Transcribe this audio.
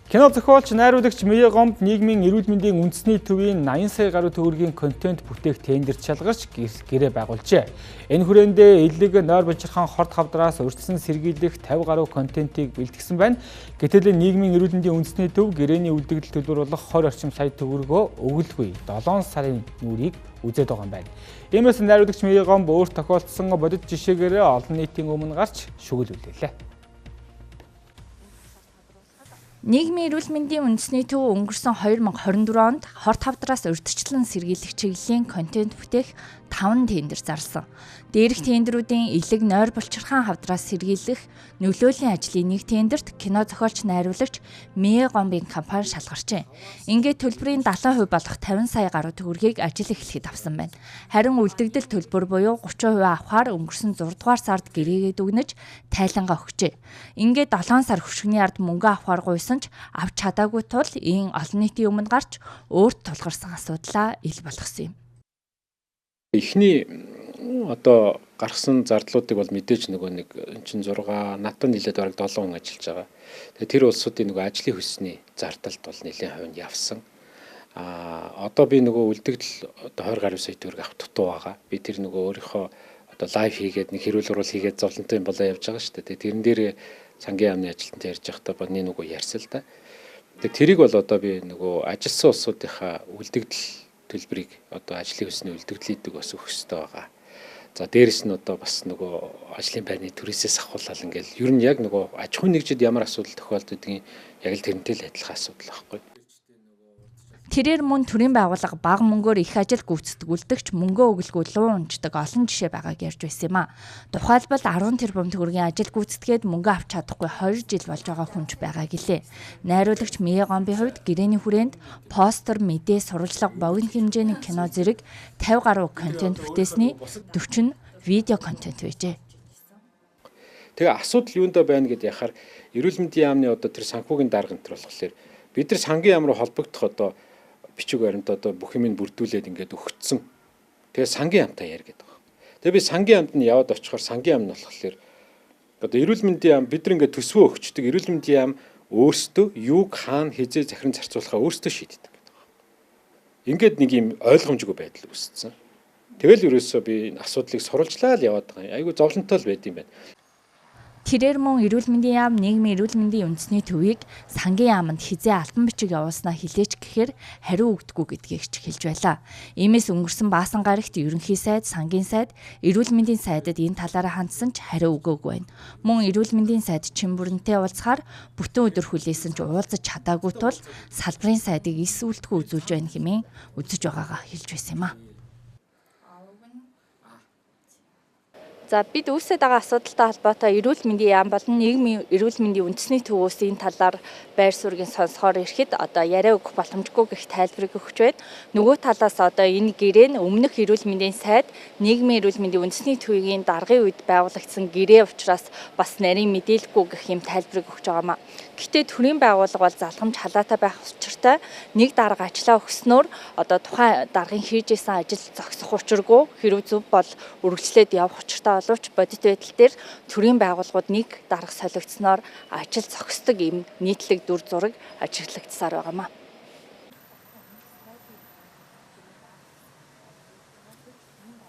Кино зохиолч, найруулагч Мие Гомб нийгмийн эрүүл мэндийн үндэсний төвийн 80 сая гаруй төгрөгийн контент бүтээх тендерт шалгарч гэрээ байгуулжээ. Энэ хүрээндээ элэг, нойр бочирхон, хорт хавдраас урьдчилан сэргийлэх 50 гаруй контентийг бэлтгэсэн байна. Гэтэл нийгмийн эрүүл мэндийн үндэсний төв гэрээний үлдэгдэл төлбөрлөх 20 орчим сая төгрөгөө өгөлгүй 7 сарын нүрийг үзээд байгаа юм байна. Иймээс найруулагч Мие Гомб өөр тохиолдсон бодит жишээгээр олон нийтийн өмнө гарч шүгэл үлээлээ. Нийгмийн эрүүл мэндийн үндэсний төв өнгөрсөн 2024 онд хорт хавдраас урьдчилан сэргийлэх чиглэлийн контент бүтээх 5 тендер зарласан. Дээрх тендерүүдийн элэг, нойр булчирхаан хавдраас сэргийлэх нөлөөллийн ажлын нэг тендерт кино зохиолч, найруулагч Мие Гомбын компани шалгарчээ. Ингээд төлбөрийн 70% болох 50 сая гаруй төгрөгийг ажил эхлэхэд авсан байна. Харин үлдэгдэл төлбөр буюу 30% авахаар өнгөрсөн 6 дугаар сард гэрээгээ дүгнэж тайлангаа өгчээ. Ингээд 7 сар хөшгөний ард мөнгө авахаар гуйсан ч авч чадаагүй тул ийм олон нийтийн өмнө гарч өөрт тулгарсан асуудлаа ил болгосон юм. Эхний одоо гаргасан зардлуудыг бол мэдээж нэг чинь 6 надад нийлээд бараг 7 хүн ажиллаж байгаа. Тэгээ тэр улсуудын ажлын хөлсний зардалд бол нэлээд хувь нь явсан. Одоо би үлдэгдэл одоо 20 гаруй сая төгрөг авах дутуу байгаа. Би тэр өөрийнхөө одоо лайв хийгээд нэг хэрүүл урал хийгээд зовлонтой юм болоо явж байгаа шүү дээ. Тэрэн дээр сангийн яамны ажилтнтай ярьж байхдаа бодны ярьсан л да. Тэгээ тэрийг бол одоо би ажилласан улсуудынхаа үлдэгдэл төлбөрийг одоо ажлын хөлсний үлдэгдлийг бас өгөх хэрэгтэй байгаа. За дээрэс нь одоо бас ажлын байрны түрээсээс ахуулаад ингээл ер нь яг аж ахуйн нэгжид ямар асуудал тохиолддгийг яг л тэрнтэй л адилхан асуудал байхгүй. Тэрээр мөн төрийн байгууллага бага мөнгөөр их ажил гүйцэтгүүлдэгч мөнгөө өглгүй луу унждаг олон жишээ байгааг ярьж байсан юм а. Тухайлбал 10 тэрбум төгрөгийн ажил гүйцэтгээд мөнгө авч чадахгүй 2 жил болж байгаа хүнч байгаа гэлээ. Найруулагч Мие Гомбын хувьд гэрээний хүрээнд постэр, мэдээ, сурвалжлага, богино хэмжээний кино зэрэг 50 гаруй контент бүтээсний 40 видео контент байжээ. Тэгээ асуудал юундаа байна гэдээ яхаар эрүүл мэндийн яамны одоо тэр санхүүгийн дарга энэ болохоор бид нар сангийн яам руу холбогдох одоо бичиг баримт одоо бүх юм бүрдүүлээд ингээд өгцсөн. Тэгээ сангийн яамтай яар гэдэг байна. Тэгээ би сангийн яамд нь яваад очихоор сангийн яам нь болохоор одоо эрүүл мэндийн яам бид нар ингээд төсвөө өгчдөг. Эрүүл мэндийн яам өөрсдөө юуг хаана хизээ захиран зарцуулахаа өөрсдөө шийддэг гэдэг байна. Ингээд нэг юм ойлгомжгүй байдал үүссэн. Тэгэл ерөөсөө би асуудлыг сурвалжлаад яваад байгаа юм. Айгу зовлонтой л байд юм байна. Тэрээр мөн эрүүл мэндийн яам нийгмийн эрүүл мэндийн үндэсний төвийг сангийн яамд хизээ алтан бичиг явуулснаа хэлээч гэхээр хариу өгдөггүй гэдгийг ч хэлж байлаа. Иймээс өнгөрсөн баасан гарагт ерөнхий сайд, сангийн сайд, эрүүл мэндийн сайдад энэ талаараа хандсан ч хариу өгөөгүй байна. Мөн эрүүл мэндийн сайд чин бүрэнтэй уулзахаар бүтэн өдөр хүлээсэн ч уулзаж чадаагүй тул салбарын сайдыг эс үлдэхгүй үзүүлж байна хэмээн үзэж байгаагаа хэлж байсан юм а. За бид үүсэж байгаа асуудалтай холбоотой эрүүл мэндийн яам болон нийгмийн эрүүл мэндийн үндэсний төвөөс энэ талаар байр суурийг сонсохоор ирэхэд одоо яриа өгөх боломжгүй гэх тайлбарыг өгч байна. Нөгөө талаас одоо энэ гэрээ нь өмнөх эрүүл мэндийн сайд нийгмийн эрүүл мэндийн үндэсний төвийн даргын үед байгуулагдсан гэрээ учраас бас нарийн мэдээлэлгүй гэх юм тайлбарыг өгч байгаамаа. Гэхдээ төрийн байгууллага бол залхамж халаатай байх учиртай нэг дарга ажиллаа өгснөөр одоо тухайн даргын хийж исэн ажил зогсох учиргүй хэрв зөв бол үргэлжлээд явах учиртай боловч бодит байдал дээр төрийн байгууллагууд нэг дарга солигдсноор ажил зогсдог юм нийтлэг дүр зураг ажиглагдсаар байгаамаа.